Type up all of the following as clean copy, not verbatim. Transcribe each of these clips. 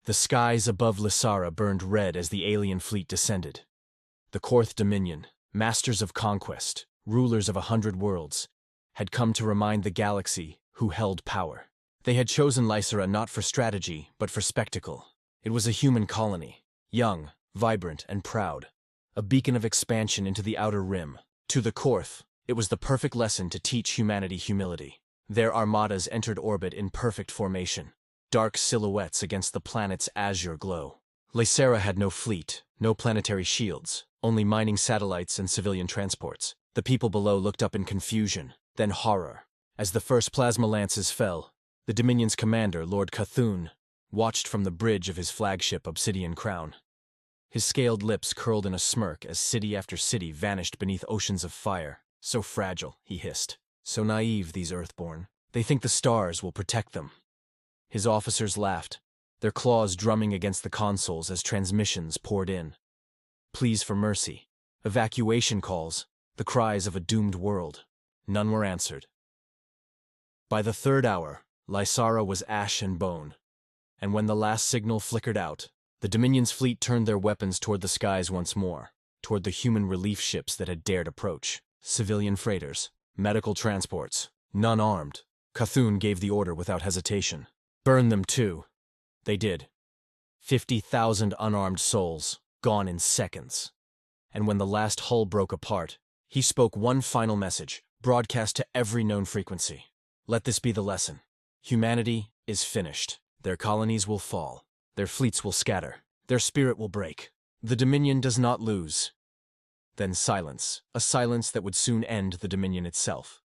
The skies above Lysara burned red as the alien fleet descended. The Korth Dominion, masters of conquest, rulers of 100 worlds, had come to remind the galaxy who held power. They had chosen Lysara not for strategy, but for spectacle. It was a human colony, young, vibrant, and proud, a beacon of expansion into the outer rim. To the Korth, it was the perfect lesson to teach humanity humility. Their armadas entered orbit in perfect formation, dark silhouettes against the planet's azure glow. Lysara had no fleet, no planetary shields, only mining satellites and civilian transports. The people below looked up in confusion, then horror. As the first plasma lances fell, the Dominion's commander, Lord Cthulhu, watched from the bridge of his flagship Obsidian Crown. His scaled lips curled in a smirk as city after city vanished beneath oceans of fire. So fragile, he hissed. So naive, these Earthborn. They think the stars will protect them. His officers laughed, their claws drumming against the consoles as transmissions poured in. Pleas for mercy, evacuation calls, the cries of a doomed world. None were answered. By the third hour, Lysara was ash and bone, and when the last signal flickered out, the Dominion's fleet turned their weapons toward the skies once more, toward the human relief ships that had dared approach. Civilian freighters, medical transports, none armed. Cthulhu gave the order without hesitation. Burn them too. They did. 50,000 unarmed souls, gone in seconds. And when the last hull broke apart, he spoke one final message, broadcast to every known frequency. Let this be the lesson. Humanity is finished. Their colonies will fall. Their fleets will scatter. Their spirit will break. The Dominion does not lose. Then silence, a silence that would soon end the Dominion itself.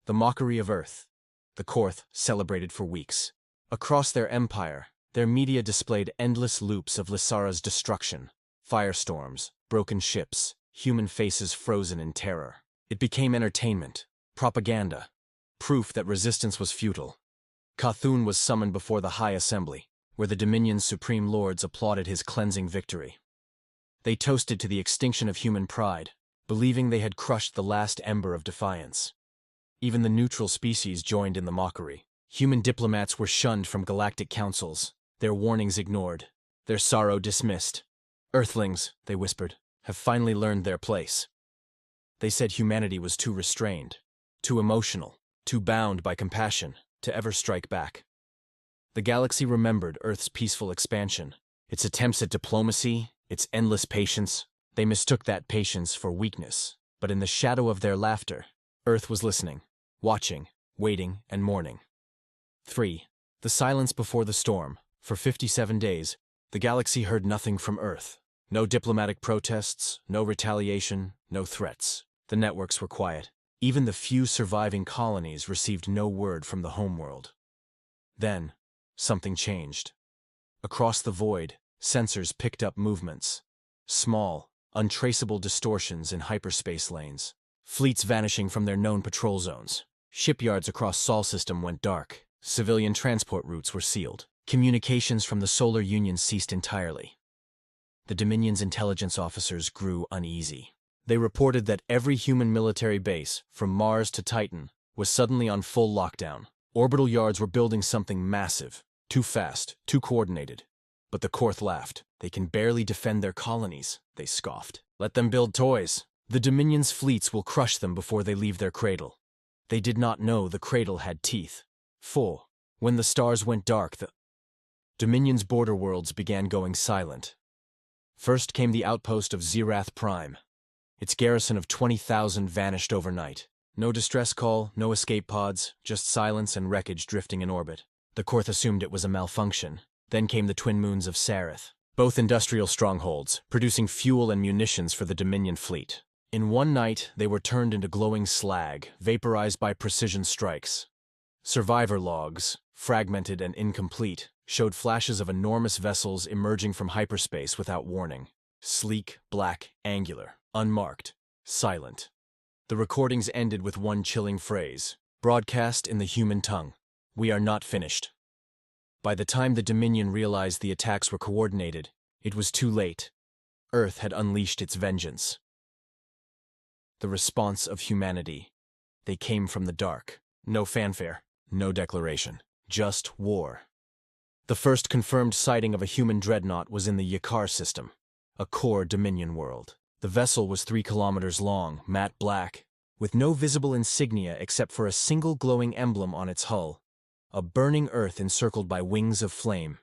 The mockery of Earth. The Korth celebrated for weeks. Across their empire, their media displayed endless loops of Lysara's destruction. Firestorms, broken ships, human faces frozen in terror. It became entertainment, propaganda, proof that resistance was futile. Cthulhu was summoned before the High Assembly, where the Dominion's supreme lords applauded his cleansing victory. They toasted to the extinction of human pride, believing they had crushed the last ember of defiance. Even the neutral species joined in the mockery. Human diplomats were shunned from galactic councils, their warnings ignored, their sorrow dismissed. Earthlings, they whispered, have finally learned their place. They said humanity was too restrained, too emotional, too bound by compassion to ever strike back. The galaxy remembered Earth's peaceful expansion, its attempts at diplomacy, its endless patience. They mistook that patience for weakness, but in the shadow of their laughter, Earth was listening, watching, waiting, and mourning. 3. The silence before the storm. For 57 days, the galaxy heard nothing from Earth. No diplomatic protests, no retaliation, no threats. The networks were quiet. Even the few surviving colonies received no word from the homeworld. Then, something changed. Across the void, sensors picked up movements. Small, untraceable distortions in hyperspace lanes. Fleets vanishing from their known patrol zones. Shipyards across Sol system went dark. Civilian transport routes were sealed. Communications from the Solar Union ceased entirely. The Dominion's intelligence officers grew uneasy. They reported that every human military base, from Mars to Titan, was suddenly on full lockdown. Orbital yards were building something massive, too fast, too coordinated. But the Korth laughed. They can barely defend their colonies, they scoffed. Let them build toys. The Dominion's fleets will crush them before they leave their cradle. They did not know the cradle had teeth. 4. When the stars went dark, the Dominion's border worlds began going silent. First came the outpost of Zerath Prime. Its garrison of 20,000 vanished overnight. No distress call, no escape pods, just silence and wreckage drifting in orbit. The Korth assumed it was a malfunction. Then came the twin moons of Sareth, both industrial strongholds, producing fuel and munitions for the Dominion fleet. In one night, they were turned into glowing slag, vaporized by precision strikes. Survivor logs, fragmented and incomplete, showed flashes of enormous vessels emerging from hyperspace without warning. Sleek, black, angular, unmarked, silent. The recordings ended with one chilling phrase, broadcast in the human tongue. We are not finished. By the time the Dominion realized the attacks were coordinated, it was too late. Earth had unleashed its vengeance. The response of humanity. They came from the dark. No fanfare, no declaration, just war. The first confirmed sighting of a human dreadnought was in the Yakar system, a core Dominion world. The vessel was 3 kilometers long, matte black, with no visible insignia except for a single glowing emblem on its hull, a burning Earth encircled by wings of flame.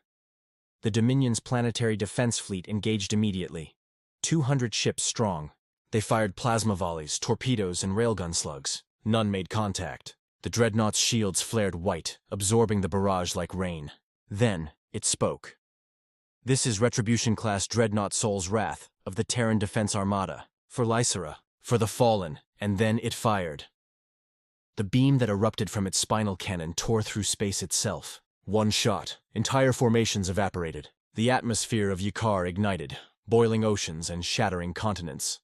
The Dominion's planetary defense fleet engaged immediately, 200 ships strong. They fired plasma volleys, torpedoes, and railgun slugs. None made contact. The dreadnought's shields flared white, absorbing the barrage like rain. Then, it spoke. "This is Retribution-class Dreadnought Soul's Wrath of the Terran Defense Armada, for Lysera, for the Fallen," and then it fired. The beam that erupted from its spinal cannon tore through space itself. One shot, entire formations evaporated. The atmosphere of Yakar ignited, boiling oceans and shattering continents.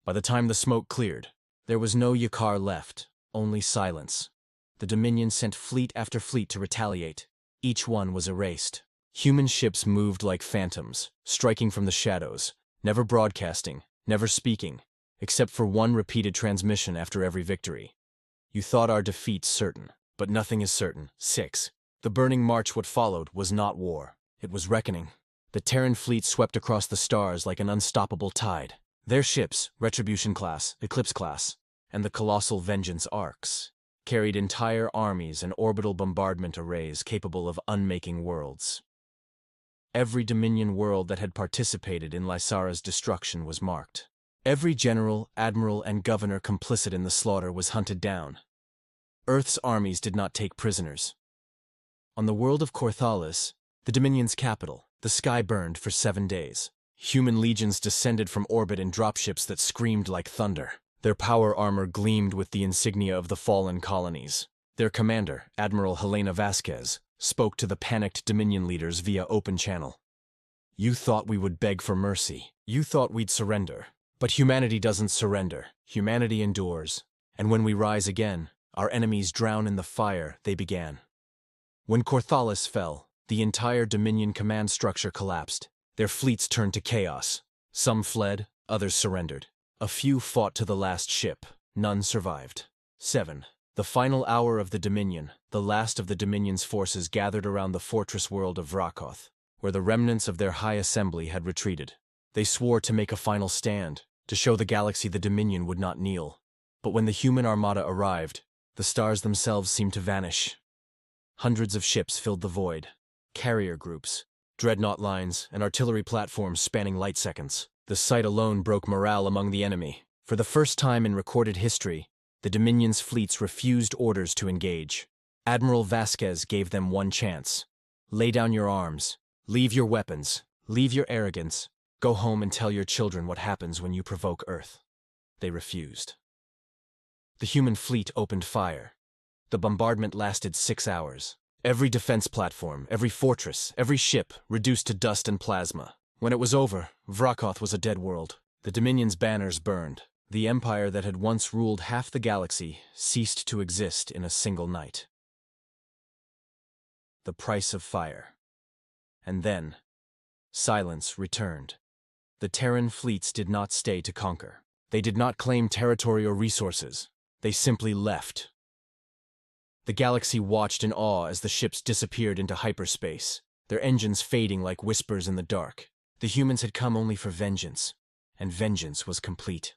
By the time the smoke cleared, there was no Yakar left, only silence. The Dominion sent fleet after fleet to retaliate. Each one was erased. Human ships moved like phantoms, striking from the shadows, never broadcasting, never speaking, except for one repeated transmission after every victory. "You thought our defeat certain, but nothing is certain." 6. The burning march what followed was not war. It was reckoning. The Terran fleet swept across the stars like an unstoppable tide. Their ships, Retribution-class, Eclipse-class, and the colossal Vengeance arcs, carried entire armies and orbital bombardment arrays capable of unmaking worlds. Every Dominion world that had participated in Lysara's destruction was marked. Every general, admiral, and governor complicit in the slaughter was hunted down. Earth's armies did not take prisoners. On the world of Corthalis, the Dominion's capital, the sky burned for 7 days. Human legions descended from orbit in dropships that screamed like thunder. Their power armor gleamed with the insignia of the fallen colonies. Their commander, Admiral Helena Vasquez, spoke to the panicked Dominion leaders via open channel. "You thought we would beg for mercy. You thought we'd surrender. But humanity doesn't surrender. Humanity endures. And when we rise again, our enemies drown in the fire they began." When Corthalis fell, the entire Dominion command structure collapsed. Their fleets turned to chaos. Some fled, others surrendered. A few fought to the last ship. None survived. 7. The final hour of the Dominion, the last of the Dominion's forces gathered around the fortress world of Vrakoth, where the remnants of their high assembly had retreated. They swore to make a final stand, to show the galaxy the Dominion would not kneel. But when the human armada arrived, the stars themselves seemed to vanish. Hundreds of ships filled the void. Carrier groups, dreadnought lines, and artillery platforms spanning light seconds. The sight alone broke morale among the enemy. For the first time in recorded history, the Dominion's fleets refused orders to engage. Admiral Vasquez gave them one chance. "Lay down your arms. Leave your weapons. Leave your arrogance. Go home and tell your children what happens when you provoke Earth." They refused. The human fleet opened fire. The bombardment lasted 6 hours. Every defense platform, every fortress, every ship reduced to dust and plasma. When it was over, Vrakoth was a dead world. The Dominion's banners burned. The empire that had once ruled half the galaxy ceased to exist in a single night. The price of fire. And then, silence returned. The Terran fleets did not stay to conquer. They did not claim territory or resources. They simply left. The galaxy watched in awe as the ships disappeared into hyperspace, their engines fading like whispers in the dark. The humans had come only for vengeance, and vengeance was complete.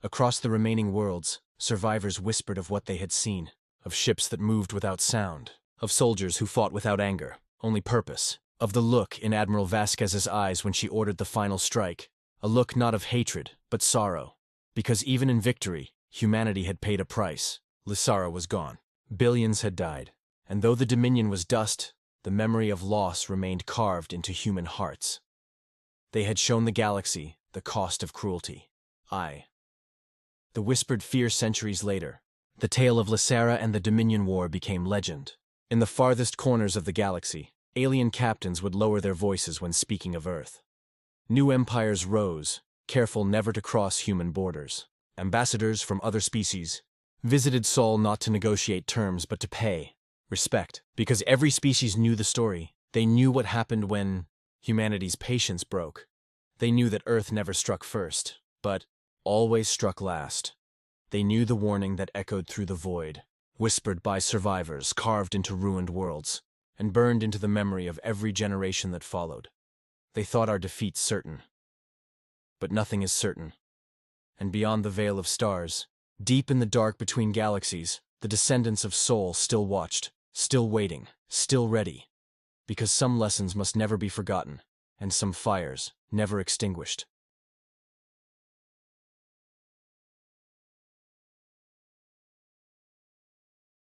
Across the remaining worlds, survivors whispered of what they had seen, of ships that moved without sound, of soldiers who fought without anger, only purpose, of the look in Admiral Vasquez's eyes when she ordered the final strike, a look not of hatred, but sorrow. Because even in victory, humanity had paid a price. Lysara was gone. Billions had died. And though the Dominion was dust, the memory of loss remained carved into human hearts. They had shown the galaxy the cost of cruelty. The whispered fear centuries later, the tale of Lysara and the Dominion War became legend. In the farthest corners of the galaxy, alien captains would lower their voices when speaking of Earth. New empires rose, careful never to cross human borders. Ambassadors from other species visited Sol not to negotiate terms but to pay respect. Because every species knew the story. They knew what happened when humanity's patience broke. They knew that Earth never struck first, but always struck last. They knew the warning that echoed through the void, whispered by survivors carved into ruined worlds. and burned into the memory of every generation that followed. They thought our defeat certain. But nothing is certain. And beyond the veil of stars, deep in the dark between galaxies, the descendants of Sol still watched, still waiting, still ready. Because some lessons must never be forgotten, and some fires never extinguished.